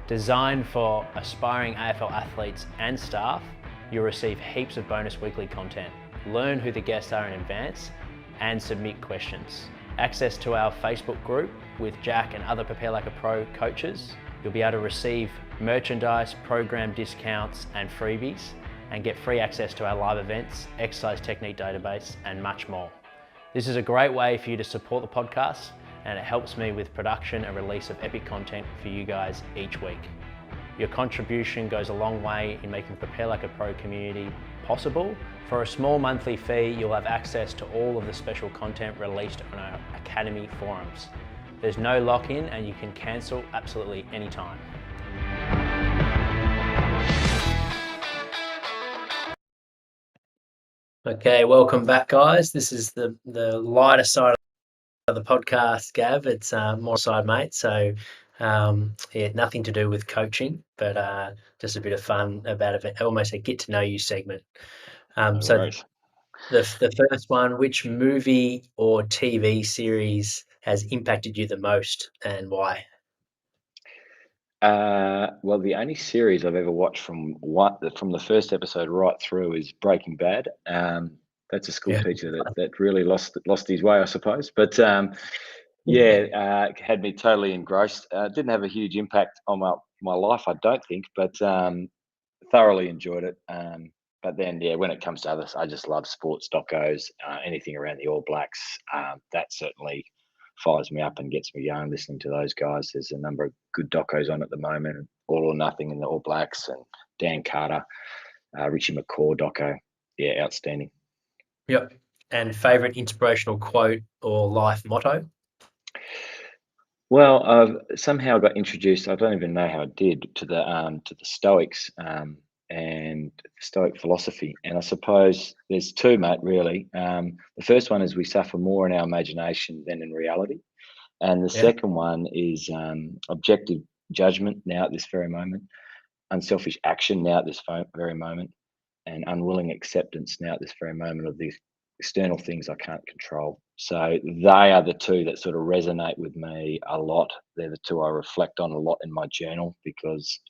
Designed for aspiring AFL athletes and staff, you'll receive heaps of bonus weekly content, learn who the guests are in advance, and submit questions. Access to our Facebook group with Jack and other Prepare Like a Pro coaches. You'll be able to receive merchandise, program discounts and freebies, and get free access to our live events, exercise technique database, and much more. This is a great way for you to support the podcast, and it helps me with production and release of epic content for you guys each week. Your contribution goes a long way in making the Prepare Like a Pro community possible. For a small monthly fee, you'll have access to all of the special content released on our Academy forums. There's no lock-in and you can cancel absolutely anytime. Okay, welcome back, guys. This is the lighter side of the podcast, Gav. It's more side, mate. So Yeah, nothing to do with coaching, but just a bit of fun about it, almost a get to know you segment. No So worries. the first one, which movie or TV series has impacted you the most and why? Well, the only series I've ever watched from the first episode right through is Breaking Bad. That's a school Yeah. teacher that really lost his way, I suppose. But had me totally engrossed. Didn't have a huge impact on my life, I don't think, but thoroughly enjoyed it. But then, when it comes to others, I just love sports docos, anything around the All Blacks. That certainly fires me up and gets me going listening to those guys. There's a number of good docos on at the moment, All or Nothing in the All Blacks and Dan Carter, Richie McCaw doco. Yeah, outstanding. Yep. And favorite inspirational quote or life motto? Well, I've somehow got introduced. I don't even know how I did to the Stoics and Stoic philosophy. And I suppose there's two, mate. Really, the first one is we suffer more in our imagination than in reality, and the Yeah. second one is objective judgment now at this very moment, unselfish action now at this very moment, and unwilling acceptance now at this very moment of these external things I can't control. So they are the two that sort of resonate with me a lot. They're the two I reflect on a lot in my journal because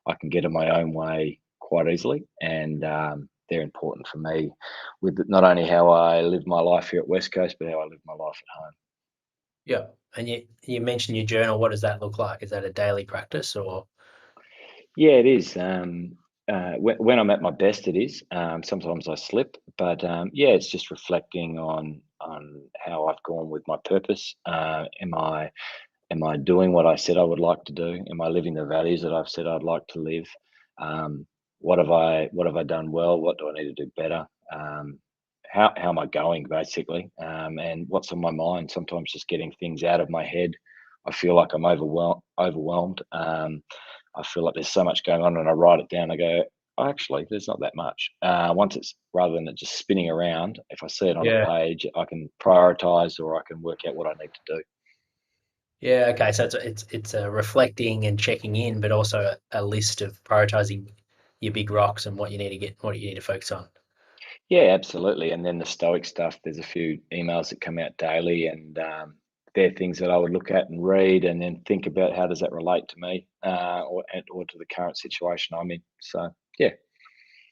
I can get in my own way quite easily, and they're important for me with not only how I live my life here at West Coast, but how I live my life at home. Yeah. And you mentioned your journal. What does that look like? Is that a daily practice or? Yeah, it is. When I'm at my best, it is. Sometimes I slip, but it's just reflecting on how I've gone with my purpose. Am I doing what I said I would like to do? Am I living the values that I've said I'd like to live? What have I done well? What do I need to do better? How am I going basically? And what's on my mind? Sometimes just getting things out of my head. I feel like I'm overwhelmed. I feel like there's so much going on, and I write it down. I go, oh, actually, there's not that much. Once it's rather than it just spinning around, if I see it on a Yeah. page, I can prioritize or I can work out what I need to do. Yeah. Okay. So it's a reflecting and checking in, but also a list of prioritizing your big rocks and what you need to focus on. Yeah, absolutely. And then the Stoic stuff, there's a few emails that come out daily, and they're things that I would look at and read, and then think about how does that relate to me or to the current situation I'm in. So yeah.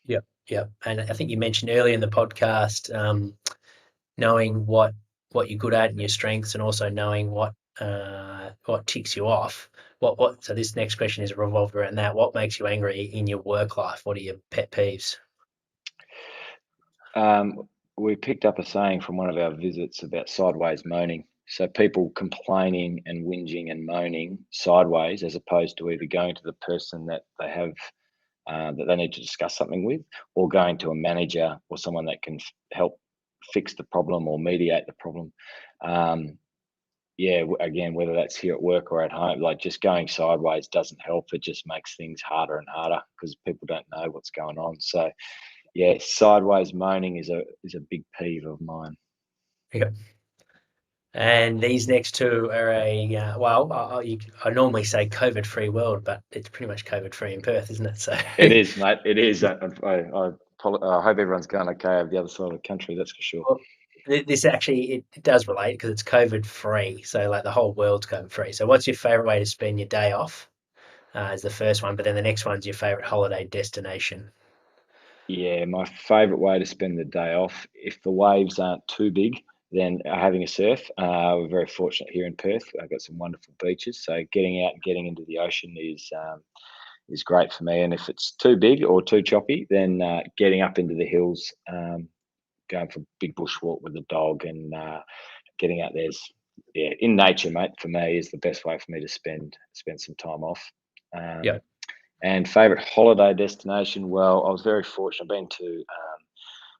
Yep. Yep. And I think you mentioned earlier in the podcast, knowing what you're good at and your strengths, and also knowing what ticks you off. So this next question is revolved around that. What makes you angry in your work life? What are your pet peeves? We picked up a saying from one of our visits about sideways moaning. So people complaining and whinging and moaning sideways, as opposed to either going to the person that they have that they need to discuss something with, or going to a manager or someone that can help fix the problem or mediate the problem. Um, again, whether that's here at work or at home, like just going sideways doesn't help. It just makes things harder and harder because people don't know what's going on. So yeah, sideways moaning is a big peeve of mine. Yep. And these next two are I normally say COVID-free world, but it's pretty much COVID-free in Perth, isn't it? So It is, mate. It is. I hope everyone's going okay over the other side of the country. That's for sure. well, this actually it does relate because it's COVID-free. So like the whole world's COVID-free. So what's your favorite way to spend your day off? Is the first one, but then the next one's your favorite holiday destination. Yeah, my favourite way to spend the day off, if the waves aren't too big, then having a surf. We're very fortunate here in Perth. I've got some wonderful beaches, so getting out and getting into the ocean is great for me. And if it's too big or too choppy, then getting up into the hills, going for a big bushwalk with the dog, and getting out there's in nature, mate. For me, is the best way for me to spend some time off. Yeah. And favorite holiday destination? Well, I was very fortunate. I've been to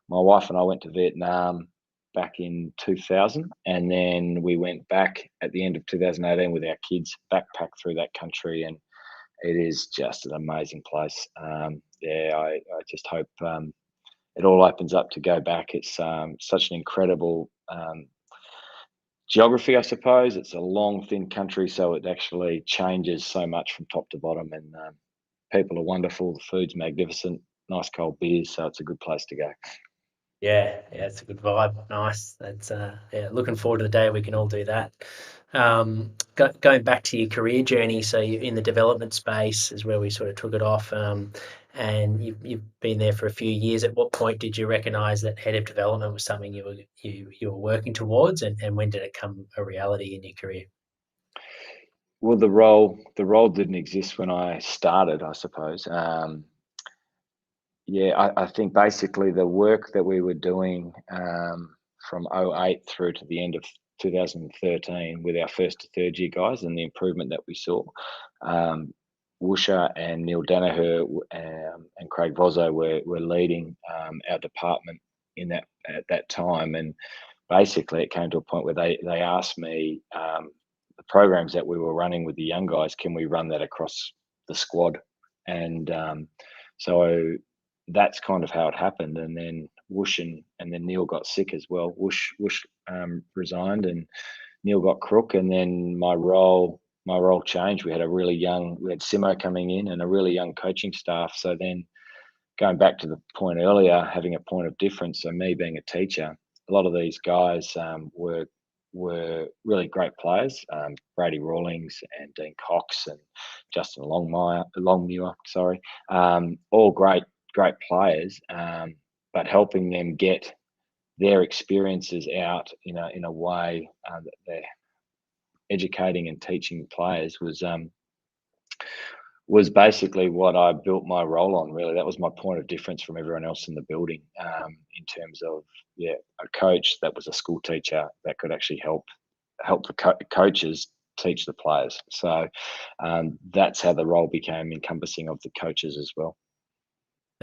my wife and I went to Vietnam back in 2000, and then we went back at the end of 2018 with our kids, backpack through that country, and it is just an amazing place. I just hope it all opens up to go back. It's such an incredible geography, I suppose. It's a long, thin country, so it actually changes so much from top to bottom. And people are wonderful. The food's magnificent. Nice cold beers, so it's a good place to go. Yeah, it's a good vibe. Nice. That's looking forward to the day we can all do that. Going back to your career journey, so you're in the development space is where we sort of took it off, and you've been there for a few years. At what point did you recognise that head of development was something you were working towards, and when did it come a reality in your career? Well, the role didn't exist when I started, I suppose. I think basically the work that we were doing from '08 through to the end of 2013 with our first to third year guys and the improvement that we saw. Woosha and Neil Danaher and Craig Vozzo were leading our department at that time, and basically it came to a point where they asked me the programs that we were running with the young guys, can we run that across the squad? And so that's kind of how it happened. And then Whoosh and then Neil got sick as well. Whoosh resigned and Neil got crook, and then my role changed. We had Simo coming in and a really young coaching staff. So then going back to the point earlier, having a point of difference. So me being a teacher, a lot of these guys were really great players. Brady Rawlings and Dean Cox and Justin Longmuir, sorry, all great players, but helping them get their experiences out in a way that they're educating and teaching players was basically what I built my role on. Really, that was my point of difference from everyone else in the building, in terms of a coach that was a school teacher that could actually help the coaches teach the players. So that's how the role became encompassing of the coaches as well.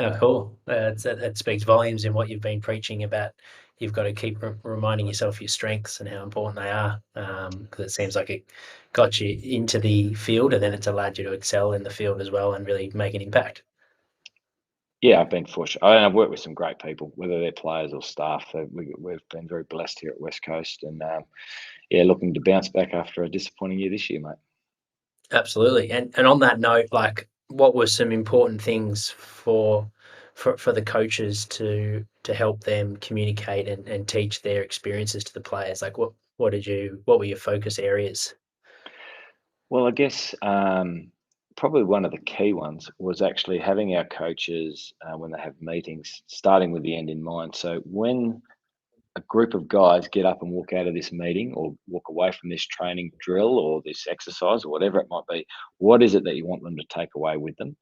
Oh, cool. That speaks volumes in what you've been preaching about. You've got to keep reminding yourself your strengths and how important they are, because it seems like it got you into the field, and then it's allowed you to excel in the field as well and really make an impact. Yeah, I've been fortunate. I've worked with some great people, whether they're players or staff. We've been very blessed here at West Coast, and looking to bounce back after a disappointing year this year, mate. Absolutely. And on that note, like, what were some important things for the coaches to help them communicate and teach their experiences to the players? Like, what were your focus areas? Well, I guess probably one of the key ones was actually having our coaches, when they have meetings, starting with the end in mind. So when a group of guys get up and walk out of this meeting or walk away from this training drill or this exercise or whatever it might be, what is it that you want them to take away with them?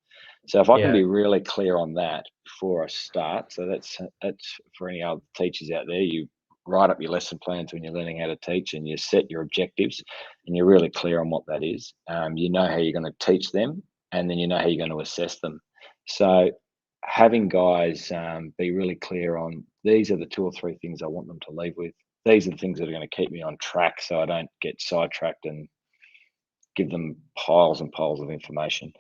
So if I can Yeah. be really clear on that before I start, so that's for any other teachers out there, you write up your lesson plans when you're learning how to teach, and you set your objectives, and you're really clear on what that is. You know how you're going to teach them, and then you know how you're going to assess them. So having guys be really clear on, these are the 2 or 3 things I want them to leave with. These are the things that are going to keep me on track so I don't get sidetracked and give them piles and piles of information.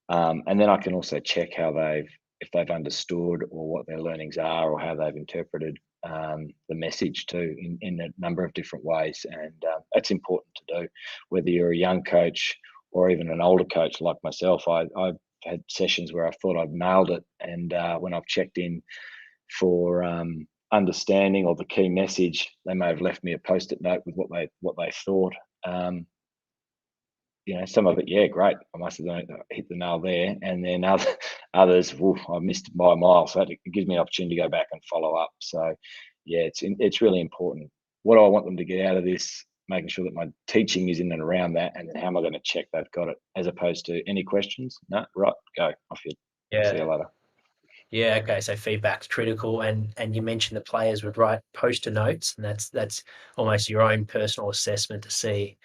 And then I can also check if they've understood or what their learnings are or how they've interpreted the message too in a number of different ways. And that's important to do, whether you're a young coach or even an older coach like myself. I've had sessions where I thought I'd nailed it, and when I've checked in for understanding or the key message, they may have left me a post-it note with what they thought. Some of it, great, I must have hit the nail there, and then others, I missed by a mile. So it gives me an opportunity to go back and follow up. So it's really important. What do I want them to get out of this? Making sure that my teaching is in and around that, and then how am I going to check they've got it, as opposed to any questions? No, right, go off you. See you later. Yeah, okay. So feedback's critical, and you mentioned the players would write poster notes, and that's almost your own personal assessment to see,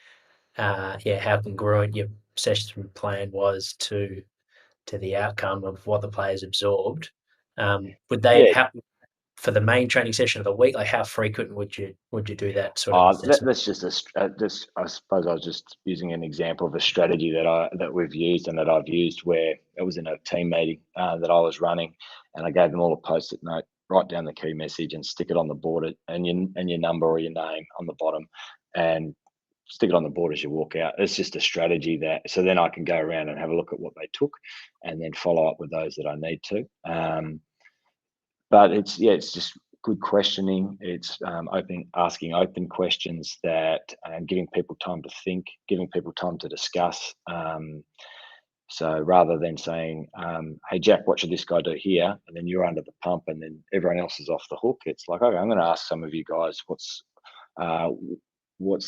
how congruent your session plan was to the outcome of what the players absorbed. Would they for the main training session of the week? Like, how frequent would you do that sort of assessment? That's just I suppose I was just using an example of a strategy that we've used and that I've used, where it was in a team meeting that I was running, and I gave them all a post-it note, write down the key message and stick it on the board, and your number or your name on the bottom. and stick it on the board as you walk out. It's just a strategy that, so then I can go around and have a look at what they took and then follow up with those that I need to. But it's just good questioning. It's asking open questions that, giving people time to think, giving people time to discuss. So rather than saying, "Hey Jack, what should this guy do here?" and then you're under the pump, and then everyone else is off the hook. It's like, okay, I'm going to ask some of you guys, what's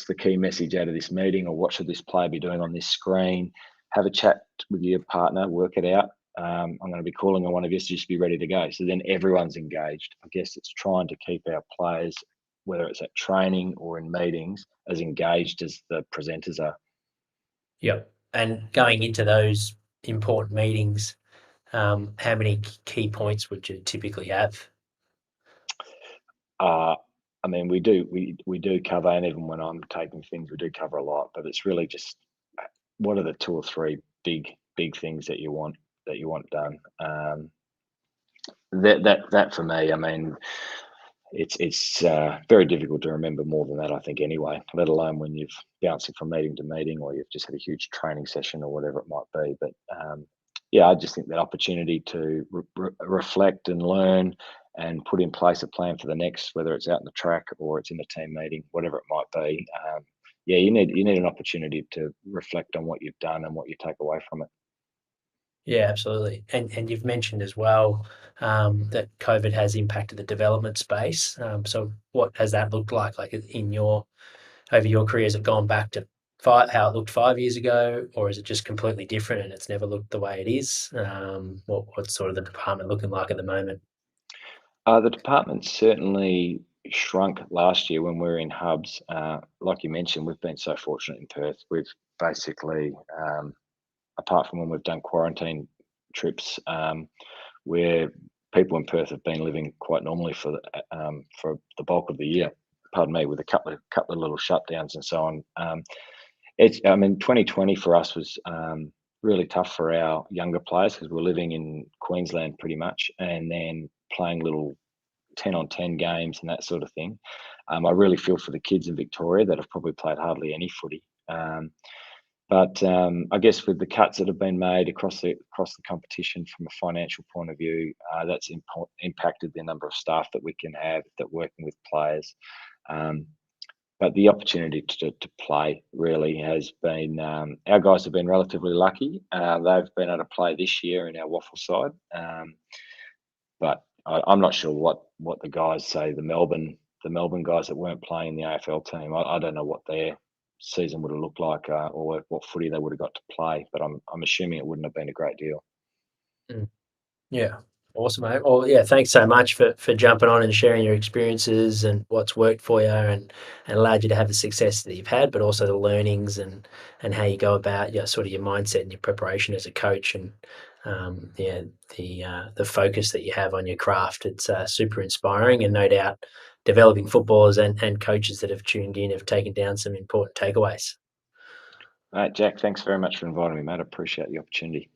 the key message out of this meeting, or what should this player be doing on this screen? Have a chat with your partner, work it out. I'm going to be calling on one of you, so just be ready to go. So then everyone's engaged. I guess it's trying to keep our players, whether it's at training or in meetings, as engaged as the presenters are. Yep. And going into those important meetings, how many key points would you typically have? I mean, we do cover, and even when I'm taking things, we do cover a lot. But it's really just, what are the 2 or 3 big things that you want done. That for me, I mean, it's very difficult to remember more than that, I think, anyway, let alone when you've bouncing from meeting to meeting, or you've just had a huge training session or whatever it might be. But yeah, I just think that opportunity to reflect and learn and put in place a plan for the next, whether it's out in the track or it's in a team meeting, whatever it might be. Yeah, you need an opportunity to reflect on what you've done and what you take away from it. Yeah, absolutely. And you've mentioned as well that COVID has impacted the development space. So what has that looked like in over your career? Has it gone back to how it looked 5 years ago, or is it just completely different and it's never looked the way it is? What's sort of the department looking like at the moment? The department certainly shrunk last year when we were in hubs. Like you mentioned, we've been so fortunate in Perth. We've basically, apart from when we've done quarantine trips, where people in Perth have been living quite normally for the bulk of the year. Pardon me, with a couple of little shutdowns and so on. I mean, 2020 for us was really tough for our younger players because we're living in Queensland pretty much, and then playing little 10-on-10 games and that sort of thing. I really feel for the kids in Victoria that have probably played hardly any footy. But I guess with the cuts that have been made across the competition from a financial point of view, that's impacted the number of staff that we can have that working with players. But the opportunity to play really has been, our guys have been relatively lucky. They've been able to play this year in our waffle side. But I'm not sure what the guys say, the Melbourne guys that weren't playing in the AFL team. I don't know what their season would have looked like, or what footy they would have got to play. But I'm assuming it wouldn't have been a great deal. Mm. Yeah. Awesome, mate. Well, yeah, thanks so much for jumping on and sharing your experiences and what's worked for you and allowed you to have the success that you've had, but also the learnings and how you go about your sort of your mindset and your preparation as a coach and yeah, the focus that you have on your craft. It's super inspiring, and no doubt developing footballers and coaches that have tuned in have taken down some important takeaways. All right, Jack, thanks very much for inviting me, mate. I appreciate the opportunity.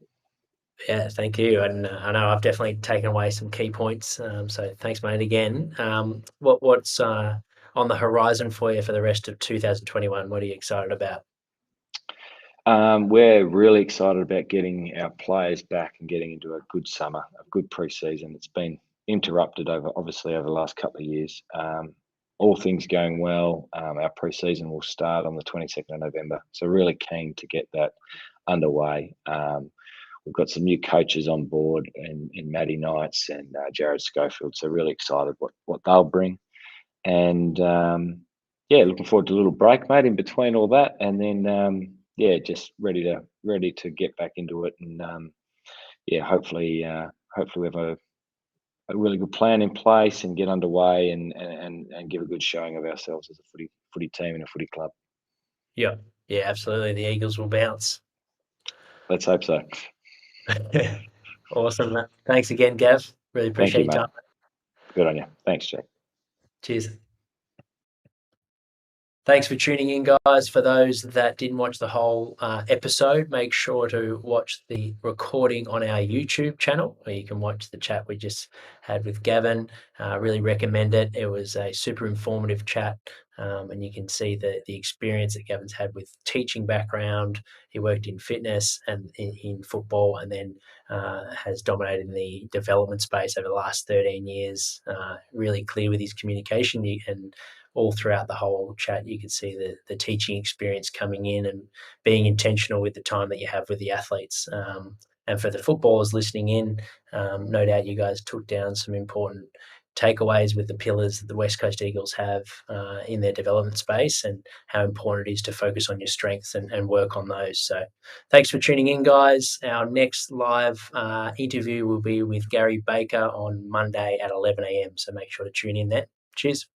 Yeah, thank you. And I know I've definitely taken away some key points. So thanks, mate, again. What's on the horizon for you for the rest of 2021? What are you excited about? We're really excited about getting our players back and getting into a good summer, a good pre-season. It's been interrupted obviously over the last couple of years. All things going well, our pre-season will start on the 22nd of November. So really keen to get that underway. We've got some new coaches on board in Matty Knights and Jared Schofield. So really excited what they'll bring. And yeah, looking forward to a little break, mate, in between all that. And then yeah, just ready to get back into it. And yeah, hopefully we have a really good plan in place and get underway and give a good showing of ourselves as a footy team and a footy club. Yeah, yeah, absolutely. The Eagles will bounce. Let's hope so. Awesome. Thanks again, Gav. Really appreciate your time. Good on you. Thanks, Jack. Cheers. Thanks for tuning in, guys. For those that didn't watch the whole episode, make sure to watch the recording on our YouTube channel, where you can watch the chat we just had with Gavin. Really recommend it. It was a super informative chat, and you can see the experience that Gavin's had with teaching background. He worked in fitness and in football, and then has dominated in the development space over the last 13 years. Really clear with his communication, and all throughout the whole chat, you can see the teaching experience coming in and being intentional with the time that you have with the athletes. And for the footballers listening in, no doubt you guys took down some important takeaways with the pillars that the West Coast Eagles have in their development space, and how important it is to focus on your strengths and work on those. So thanks for tuning in, guys. Our next live interview will be with Gary Baker on Monday at 11 a.m. So make sure to tune in then. Cheers.